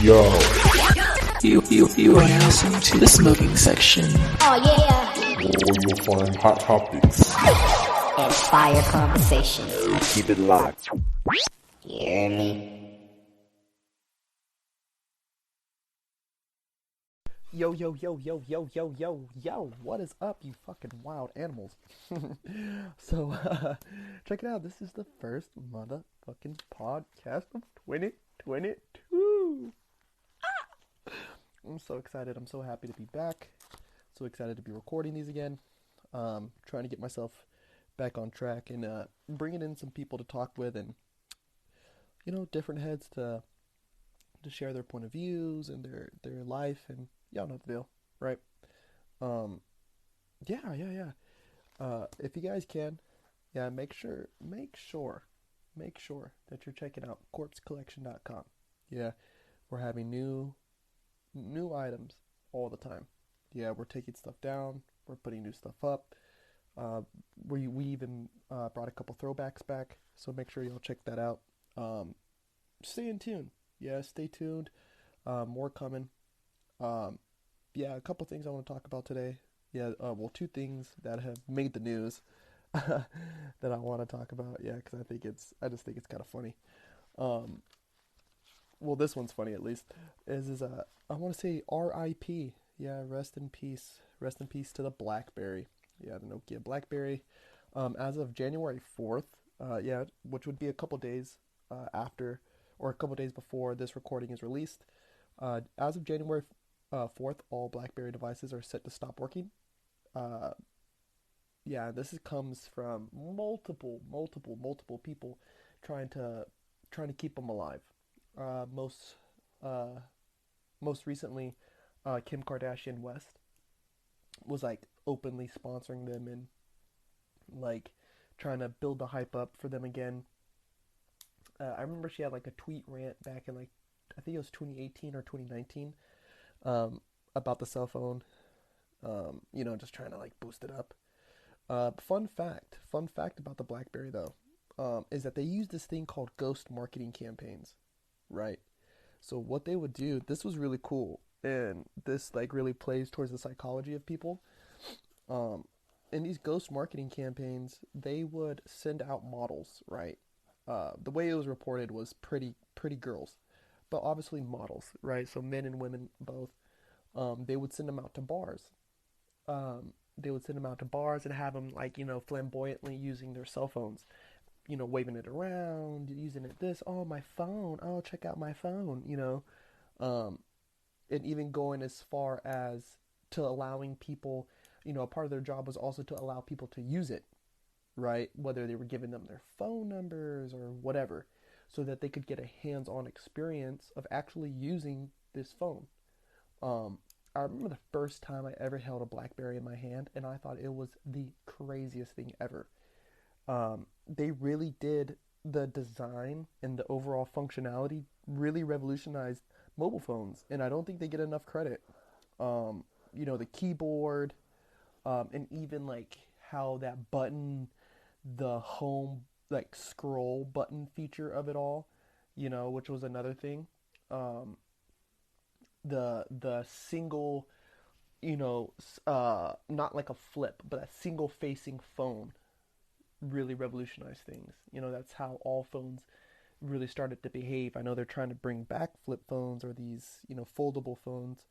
Yo. You are now listening to the smoking section. Oh yeah. Where you'll find hot topics. And fire conversations. Keep it locked. You hear me? Yo, what is up, you fucking wild animals? So, check it out. This is the first motherfucking podcast of 2022. I'm so excited. I'm so happy to be back. So excited to be recording these again. Trying to get myself back on track and bringing in some people to talk with and, different heads to share their point of views and their life, and y'all know the deal, right? Yeah. If you guys can, make sure that you're checking out corpsecollection.com. Yeah, we're having new items all the time. Yeah, we're taking stuff down, we're putting new stuff up. We even brought a couple throwbacks back, so make sure y'all check that out. Stay in tune. Yeah, stay tuned. More coming. A couple things I want to talk about today. Two things that have made the news that I want to talk about. Yeah, because I just think it's kind of funny. This one's funny at least. I want to say R.I.P. Yeah, rest in peace. Rest in peace to the BlackBerry. Yeah, the Nokia BlackBerry. As of January 4th, which would be a couple days after, or a couple days before this recording is released. As of January 4th, all BlackBerry devices are set to stop working. This comes from multiple people trying to keep them alive. Most recently, Kim Kardashian West was like openly sponsoring them and like trying to build the hype up for them again. I remember she had like a tweet rant back in I think it was 2018 or 2019 about the cell phone. Just trying to like boost it up. Fun fact about the BlackBerry though, is that they use this thing called ghost marketing campaigns, right? So what they would do, this was really cool, and this like really plays towards the psychology of people. In these ghost marketing campaigns, they would send out models, right? The way it was reported was pretty girls, but obviously models, right? So men and women both. They would send them out to bars. And have them flamboyantly using their cell phones, waving it around, using it my phone. Oh, check out my phone. And even going as far as to allowing people, a part of their job was also to allow people to use it, right? Whether they were giving them their phone numbers or whatever, so that they could get a hands-on experience of actually using this phone. I remember the first time I ever held a BlackBerry in my hand, and I thought it was the craziest thing ever. They really did, the design and the overall functionality really revolutionized mobile phones, and I don't think they get enough credit. The keyboard, and even like how that button, the home like scroll button feature of it all, which was another thing. The single, not like a flip, but a single facing phone really revolutionized things. That's how all phones really started to behave. I know they're trying to bring back flip phones or these, foldable phones.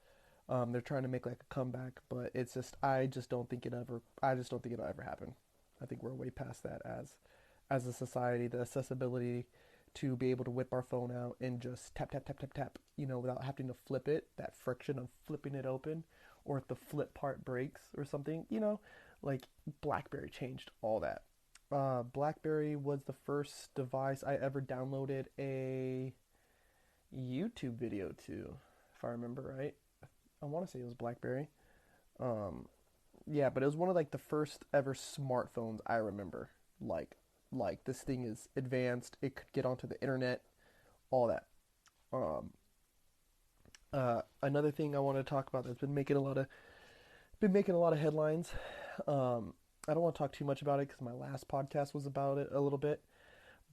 They're trying to make like a comeback, but it's just, I just don't think it'll ever happen. I think we're way past that as a society. The accessibility to be able to whip our phone out and just tap, without having to flip it, that friction of flipping it open, or if the flip part breaks or something, like BlackBerry changed all that. BlackBerry was the first device I ever downloaded a YouTube video to, if I remember right. I want to say it was BlackBerry. But it was one of like the first ever smartphones I remember. Like this thing is advanced. It could get onto the internet, all that. Another thing I want to talk about that's been making a lot of headlines. I don't want to talk too much about it because my last podcast was about it a little bit.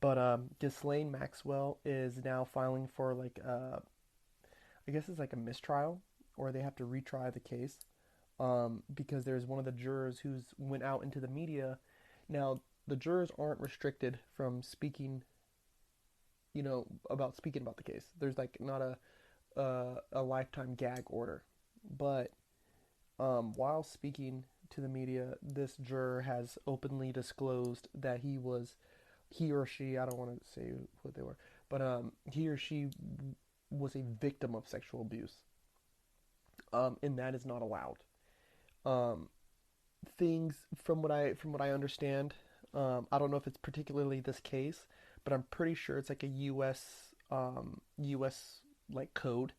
But Ghislaine Maxwell is now filing for I guess it's like a mistrial, or they have to retry the case, because there's one of the jurors who's went out into the media. Now, the jurors aren't restricted from speaking, about speaking about the case. There's like not a lifetime gag order, but while speaking to the media, this juror has openly disclosed that he or she, I don't want to say what they were, but he or she was a victim of sexual abuse, and that is not allowed. Um, Things from what I understand, I don't know if it's particularly this case, but I'm pretty sure it's like a U.S. like code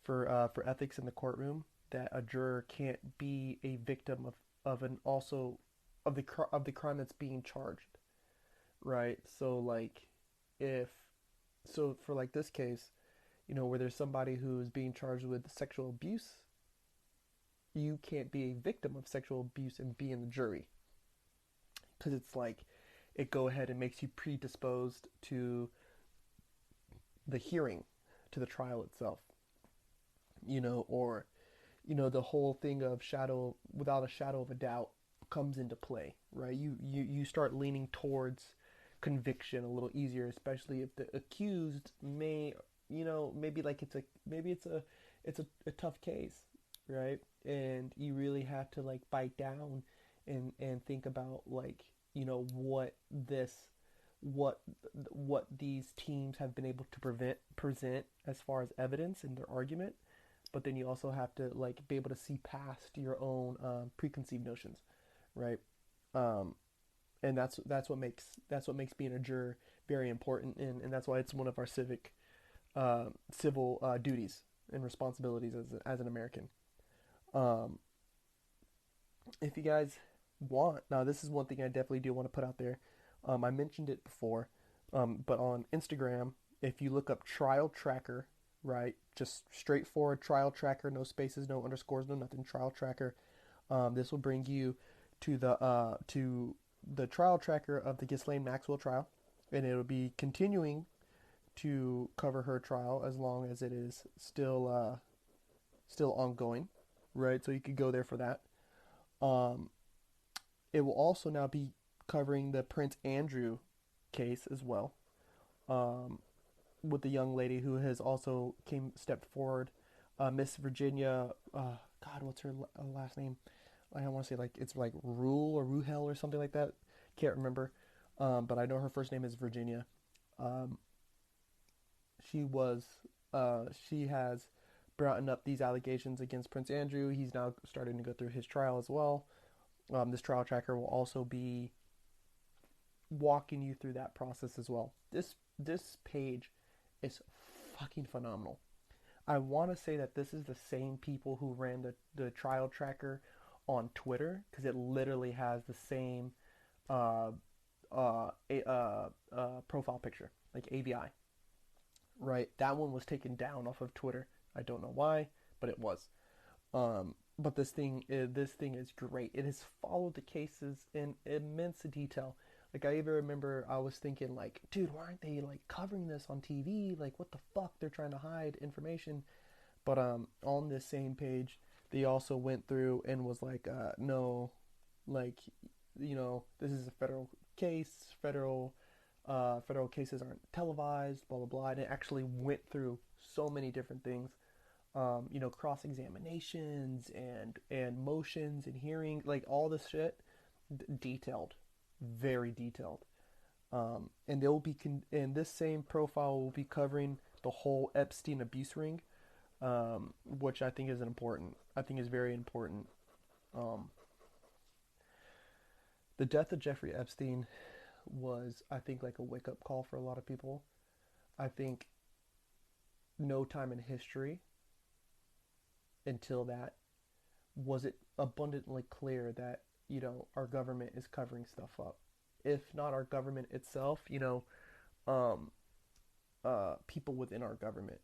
for ethics in the courtroom, that a juror can't be a victim of an also of the crime that's being charged, right? So like, if so for like this case, where there's somebody who is being charged with sexual abuse, you can't be a victim of sexual abuse and be in the jury, because it's like it go ahead and makes you predisposed to the hearing, to the trial itself, or the whole thing of shadow without a shadow of a doubt comes into play, right? You start leaning towards conviction a little easier, especially if the accused may, maybe like it's a tough case, right? And you really have to like bite down and think about, like, what what these teams have been able to present as far as evidence in their argument, but then you also have to like be able to see past your own preconceived notions, right? Um, and that's what makes being a juror very important, and that's why it's one of our civil duties and responsibilities as an American. Um, if you guys want, now this is one thing I definitely do want to put out there. I mentioned it before, but on Instagram, if you look up trial tracker, right, just straightforward trial tracker, no spaces, no underscores, no nothing, trial tracker. This will bring you to the trial tracker of the Ghislaine Maxwell trial, and it'll be continuing to cover her trial as long as it is still ongoing, right? So you could go there for that. Um, it will also now be covering the Prince Andrew case as well, um, with the young lady who has also stepped forward, Miss Virginia. God, what's her last name? I don't want to say, like, it's like Rule or Ruhel or something like that. Can't remember, but I know her first name is Virginia. Um, she has brought up these allegations against Prince Andrew. He's now starting to go through his trial as well. This trial tracker will also be walking you through that process as well. This page is fucking phenomenal. I want to say that this is the same people who ran the trial tracker on Twitter, because it literally has the same uh, profile picture, like AVI, right? That one was taken down off of Twitter. I don't know why, but it was. But this thing is great. It has followed the cases in immense detail. Like, I even remember I was thinking, like, dude, why aren't they like covering this on TV? Like, what the fuck? They're trying to hide information. But on this same page, they also went through and was like, no, like, this is a federal case. Federal cases aren't televised. Blah blah blah. And it actually went through so many different things. Cross examinations and motions and hearing, like all this shit, detailed, very detailed. And they'll be and this same profile will be covering the whole Epstein abuse ring, which I think is important. I think is very important. Um, the death of Jeffrey Epstein was, I think, like a wake up call for a lot of people. I think no time in history until that was it abundantly clear that our government is covering stuff up. If not our government itself, um, people within our government,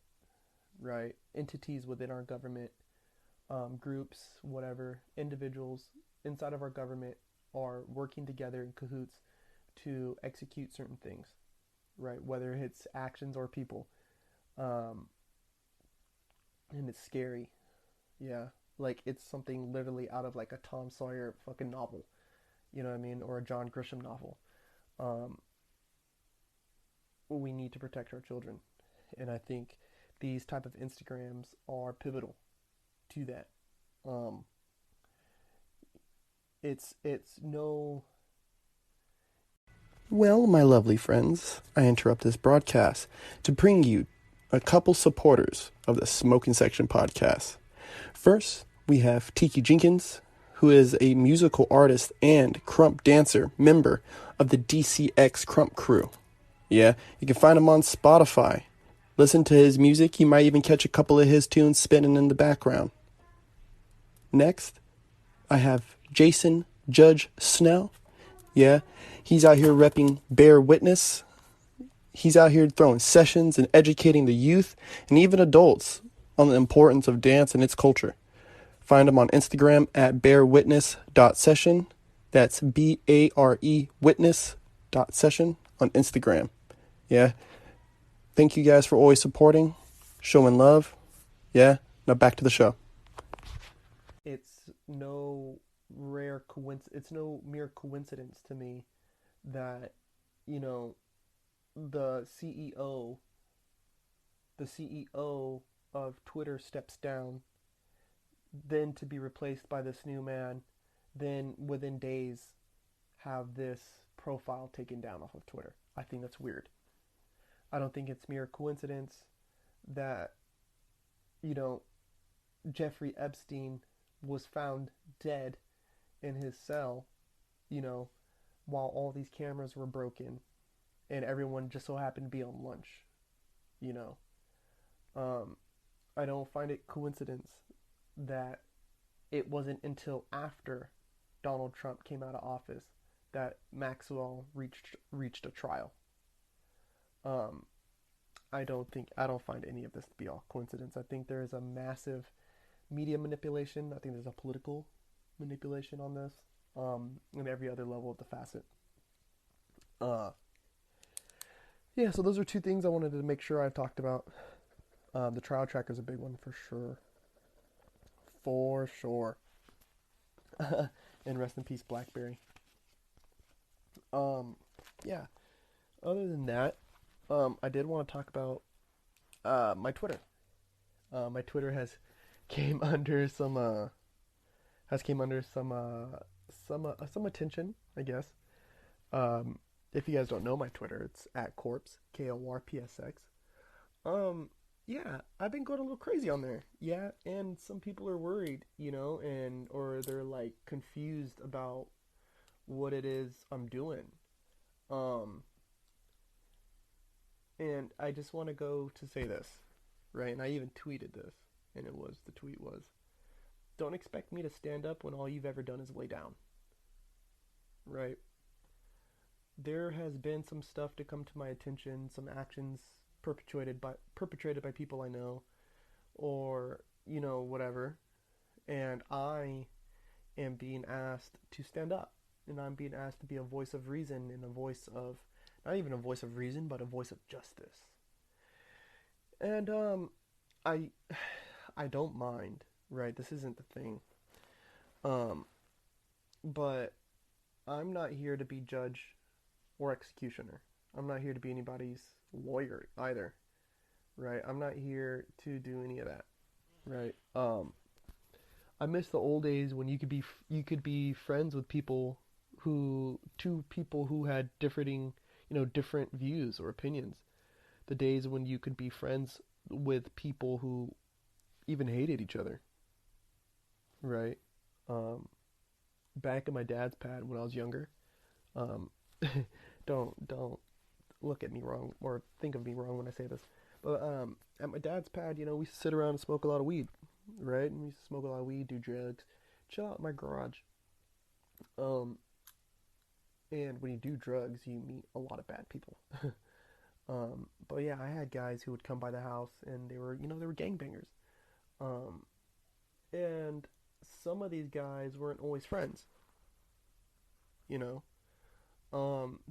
right? Entities within our government, groups, whatever, individuals inside of our government are working together in cahoots to execute certain things, right? Whether it's actions or people. Um, and it's scary. Yeah, like it's something literally out of like a Tom Sawyer fucking novel. You know what I mean, or a John Grisham novel. Um, we need to protect our children, and I think these type of Instagrams are pivotal to that. Um, it's no. Well, my lovely friends, I interrupt this broadcast to bring you a couple supporters of the Smoking Section podcast. First, we have Tiki Jenkins, who is a musical artist and krump dancer member of the DCX Krump crew. Yeah, you can find him on Spotify. Listen to his music, you might even catch a couple of his tunes spinning in the background. Next, I have Jason Judge Snell. Yeah, he's out here repping Bear Witness. He's out here throwing sessions and educating the youth and even adults on the importance of dance and its culture. Find him on Instagram at barewitness.session. That's BARE witness.session on Instagram. Yeah. Thank you guys for always supporting, showing love. Yeah. Now back to the show. It's no it's no mere coincidence to me that, you know, the CEO of Twitter steps down, then to be replaced by this new man, then within days have this profile taken down off of Twitter. I think that's weird. I don't think it's mere coincidence that, you know, Jeffrey Epstein was found dead in his cell, you know, while all these cameras were broken and everyone just so happened to be on lunch, you know. I don't find it coincidence that it wasn't until after Donald Trump came out of office that Maxwell reached a trial. I don't find any of this to be all coincidence. I think there is a massive media manipulation. I think there's a political manipulation on this, and every other level of the facet. Yeah, so those are two things I wanted to make sure I've talked about. The trial tracker is a big one for sure. For sure. And rest in peace, BlackBerry. Yeah. Other than that, I did want to talk about my Twitter. My Twitter has came under some attention, I guess. If you guys don't know my Twitter, it's at Corpse, KORPSX. Yeah, I've been going a little crazy on there. Yeah, and some people are worried, you know, or they're like confused about what it is I'm doing. And I just want to go to say this, right? And I even tweeted this, and the tweet was, don't expect me to stand up when all you've ever done is lay down. Right? There has been some stuff to come to my attention, some actions perpetrated by people I know, or, you know, whatever, and I am being asked to stand up, and I'm being asked to be a voice of reason and a voice of, not even a voice of reason, but a voice of justice. And I don't mind, right? This isn't the thing. But I'm not here to be judge or executioner. I'm not here to be anybody's lawyer either, right? I'm not here to do any of that, right? I miss the old days when you could be friends with two people who had different views or opinions. The days when you could be friends with people who even hated each other, right? Back in my dad's pad when I was younger, don't look at me wrong or think of me wrong when I say this, but at my dad's pad, you know, we used to sit around and smoke a lot of weed, right? And we used to smoke a lot of weed, do drugs, chill out in my garage. And when you do drugs, you meet a lot of bad people. But yeah, I had guys who would come by the house and they were gangbangers. And some of these guys weren't always friends, you know?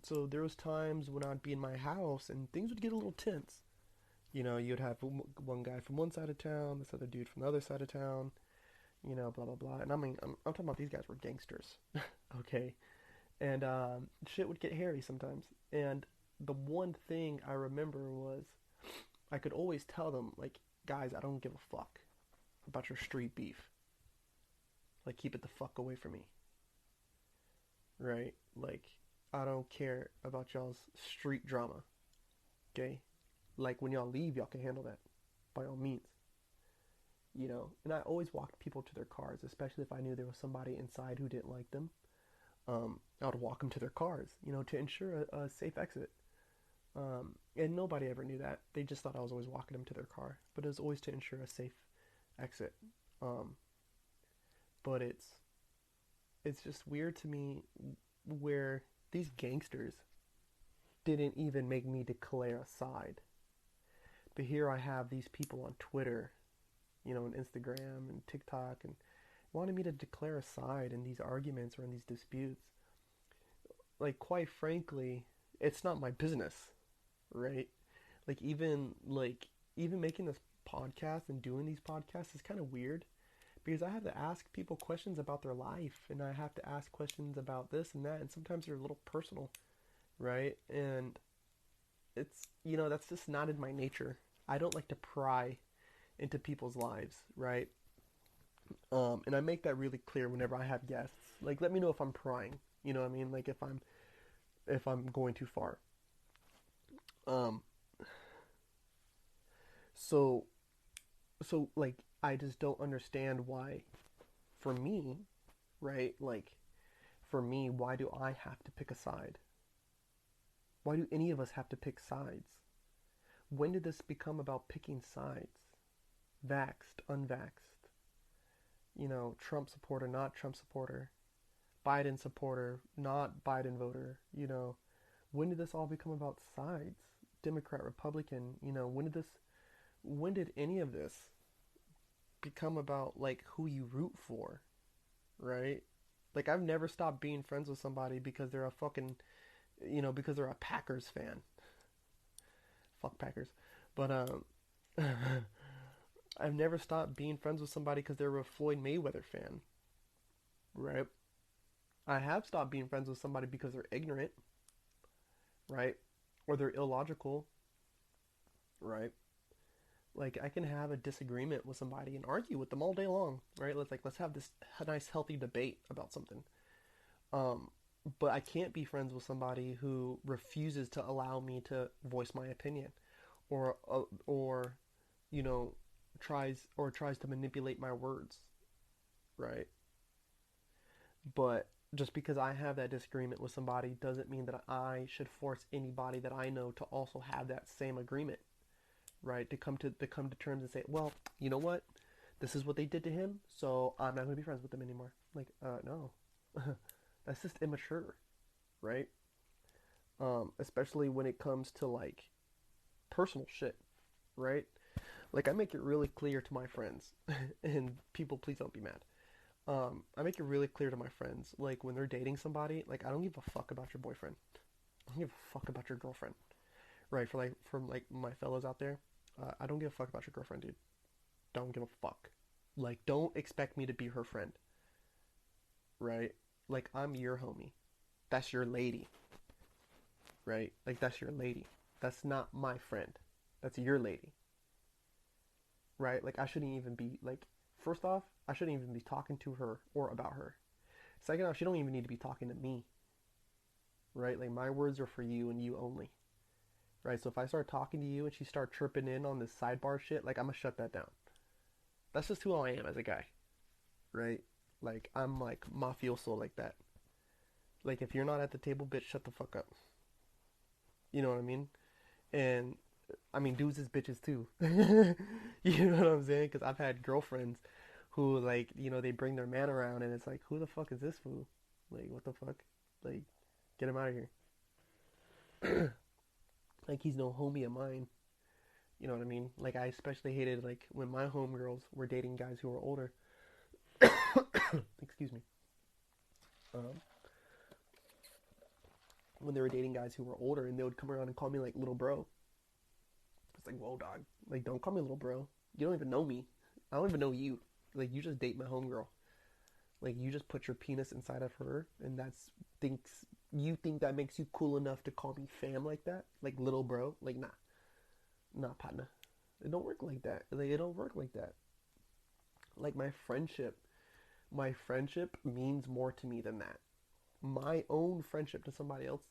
So there was times when I'd be in my house and things would get a little tense, You know, you'd have one guy from one side of town, this other dude from the other side of town, you know, blah blah blah. And I mean, I'm talking about these guys were gangsters, okay? And shit would get hairy sometimes. And the one thing I remember was I could always tell them, like, guys, I don't give a fuck about your street beef. Like, keep it the fuck away from me, right? Like, I don't care about y'all's street drama, okay? Like, when y'all leave, y'all can handle that, by all means, you know? And I always walked people to their cars, especially if I knew there was somebody inside who didn't like them. I would walk them to their cars, you know, to ensure a safe exit. And nobody ever knew that. They just thought I was always walking them to their car, but it was always to ensure a safe exit. But it's just weird to me where these gangsters didn't even make me declare a side. But here I have these people on Twitter, you know, and Instagram and TikTok, and wanted me to declare a side in these arguments or in these disputes. Like, quite frankly, it's not my business, right? Even making this podcast and doing these podcasts is kind of weird because I have to ask people questions about their life, and I have to ask questions about this and that, and sometimes they're a little personal, right? And it's, you know, that's just not in my nature. I don't like to pry into people's lives, right? And I make that really clear whenever I have guests. Like, let me know if I'm prying, you know what I mean? Like, if I'm going too far. So like, I just don't understand why, for me, right? Like, for me, why do I have to pick a side? Why do any of us have to pick sides? When did this become about picking sides? Vaxxed, unvaxxed, you know, Trump supporter, not Trump supporter, Biden supporter, not Biden voter, you know, when did this all become about sides? Democrat, Republican, you know, when did any of this become about, like, who you root for, right? Like, I've never stopped being friends with somebody because they're a fucking, you know, because they're a Packers fan. Fuck Packers. But, I've never stopped being friends with somebody because they're a Floyd Mayweather fan, right? I have stopped being friends with somebody because they're ignorant, right? Or they're illogical, right? Like, I can have a disagreement with somebody and argue with them all day long, right? Let's have this nice healthy debate about something. But I can't be friends with somebody who refuses to allow me to voice my opinion, or you know, tries to manipulate my words, right? But just because I have that disagreement with somebody doesn't mean that I should force anybody that I know to also have that same agreement, right? To come to terms and say, well, you know what? This is what they did to him, so I'm not going to be friends with them anymore. Like, no. That's just immature, right? Especially when it comes to, like, personal shit, right? Like, I make it really clear to my friends, and people, please don't be mad. I make it really clear to my friends, like, when they're dating somebody, like, I don't give a fuck about your boyfriend. I don't give a fuck about your girlfriend, right? For my fellows out there, I don't give a fuck about your girlfriend, dude. Don't give a fuck. Like, don't expect me to be her friend, right? Like, I'm your homie. That's your lady, right? Like, that's your lady. That's not my friend. That's your lady, right? Like, I shouldn't even be, like, first off, I shouldn't even be talking to her or about her. Second off, she don't even need to be talking to me, right? Like, my words are for you and you only, right? So if I start talking to you and she start chirping in on this sidebar shit, like, I'm gonna shut that down. That's just who I am as a guy, right? Like, I'm, like, mafioso like that. Like, if you're not at the table, bitch, shut the fuck up. You know what I mean? And, I mean, dudes is bitches too. You know what I'm saying? Because I've had girlfriends who, like, you know, they bring their man around and it's like, who the fuck is this fool? Like, what the fuck? Like, get him out of here. Like, he's no homie of mine. You know what I mean? Like, I especially hated, like, when my homegirls were dating guys who were older. Excuse me. When they were dating guys who were older and they would come around and call me, like, little bro. It's like, whoa, dog. Like, don't call me little bro. You don't even know me. I don't even know you. Like, you just date my homegirl. Like, you just put your penis inside of her, and you think that makes you cool enough to call me fam like that? Like, little bro? Like, nah. Nah, partner. It don't work like that. Like, it don't work like that. Like, my friendship means more to me than that. My own friendship to somebody else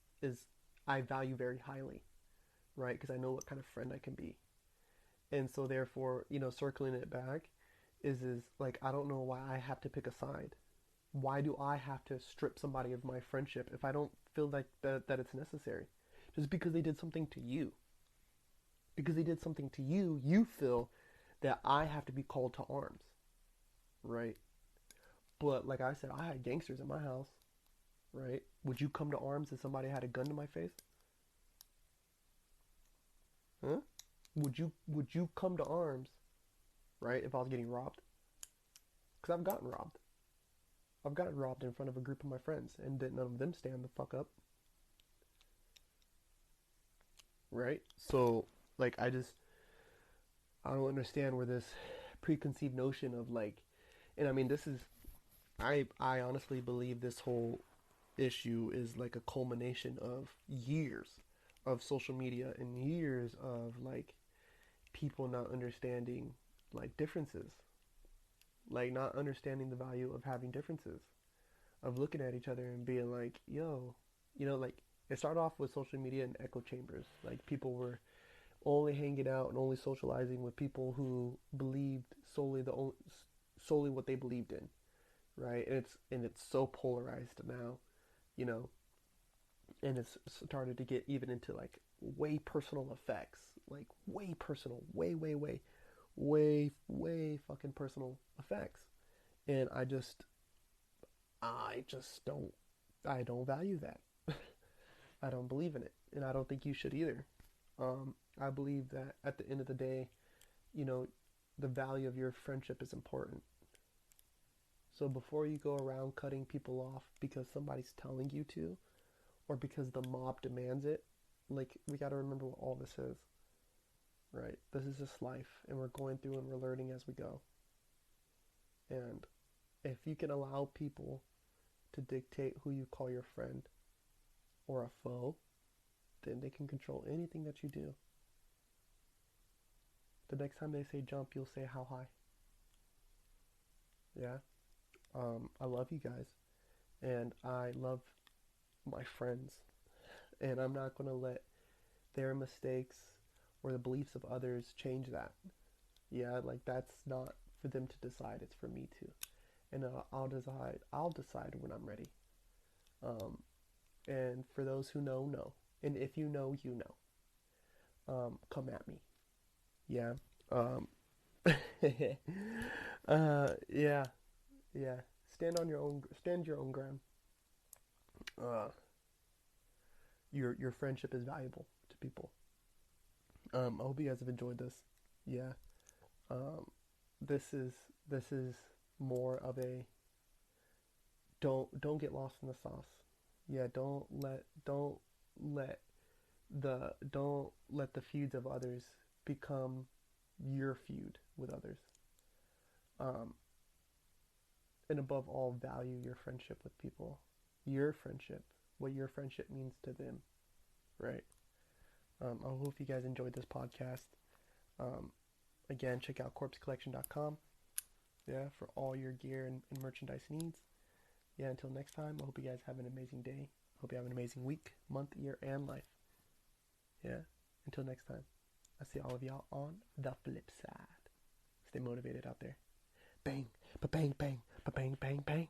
I value very highly, right? Because I know what kind of friend I can be. And so therefore, circling it back is like, I don't know why I have to pick a side. Why do I have to strip somebody of my friendship if I don't feel like that it's necessary? Just because they did something to you. Because they did something to you, you feel that I have to be called to arms, right? But like I said, I had gangsters in my house, right? Would you come to arms if somebody had a gun to my face? Huh? Would you come to arms, right, if I was getting robbed? Because I've gotten robbed. I've gotten robbed in front of a group of my friends, and didn't none of them stand the fuck up. Right? So, like, I don't understand where this preconceived notion of, like, and I mean, I honestly believe this whole issue is like a culmination of years of social media and years of, like, people not understanding, like, differences. Like, not understanding the value of having differences. Of looking at each other and being like, yo, like, it started off with social media and echo chambers. Like, people were only hanging out and only socializing with people who believed solely what they believed in, right? And it's so polarized now, and it's started to get even into, like, way personal effects, like, way personal, way fucking personal effects. And I don't value that. I don't believe in it, and I don't think you should either. I believe that at the end of the day, the value of your friendship is important. So before you go around cutting people off because somebody's telling you to, or because the mob demands it, like, we gotta remember what all this is, right? This is just life, and we're going through and we're learning as we go. And if you can allow people to dictate who you call your friend or a foe, then they can control anything that you do. The next time they say jump, you'll say how high. Yeah. I love you guys, and I love my friends, and I'm not going to let their mistakes or the beliefs of others change that. Yeah, like, that's not for them to decide, it's for me to. And I'll decide when I'm ready. And for those who know. And if you know, come at me. Yeah. Yeah. Yeah. Stand your own ground. Your friendship is valuable to people. I hope you guys have enjoyed this. Yeah. This is more of a don't get lost in the sauce. Yeah, don't let the feuds of others become your feud with others. And above all, value your friendship with people. Your friendship, what your friendship means to them, right? I hope you guys enjoyed this podcast. Again, check out corpsecollection.com, yeah, for all your gear and merchandise needs. Yeah, until next time, I hope you guys have an amazing day. I hope you have an amazing week, month, year, and life. Yeah, until next time, I'll see all of y'all on the flip side. Stay motivated out there. Bang, ba-bang, bang, ba-bang, bang, bang.